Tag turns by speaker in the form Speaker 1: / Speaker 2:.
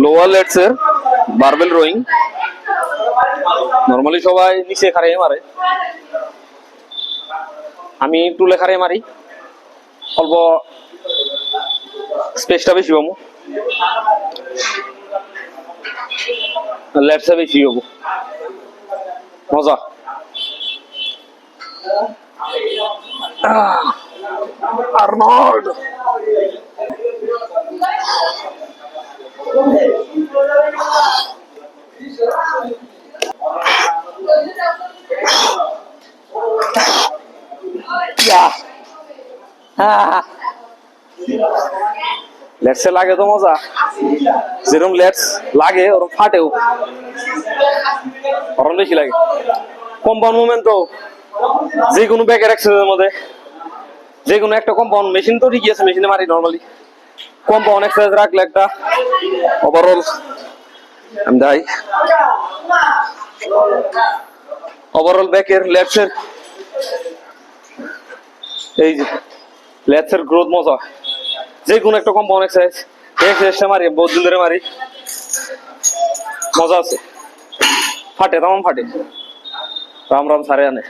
Speaker 1: Lower let's এর barbell rowing. Normally সবাই নিচে খাড়িয়ে মারে, আমি টুলে খাড়িয়ে মারি, অল্প স্পেসটা বেশি পাবো, লেটসে বেশি হবো, মজা। আর্নল্ড লেটসে লাগে তো মজা, যেরকম লেটস লাগে ওরকম ফাটেও, ওরকম বেশি লাগে। কম্পাউন্ড মুভমেন্ট তো যে কোনো ব্যাকের এক্সারসাইজের মধ্যে যে কোনো একটা কম্পাউন্ড, মেশিন তো ঠিকই আছে, মেশিনে মারি নর্মালি, কম্পাউন্ড এক্সারসাইজ রাখলে একটা ওভারঅল আমি দেখাই, ওভারঅল ব্যাকের লেটসের, এই যে লেটসের গ্রোথ মজা। যে কোনো একটা কম্পাউন্ড এক্সারসাইজটা মারি, বহুত দিন ধরে মারি, মজা আছে, ফাটে তেমন ফাটে, রাম রাম সারে আনে।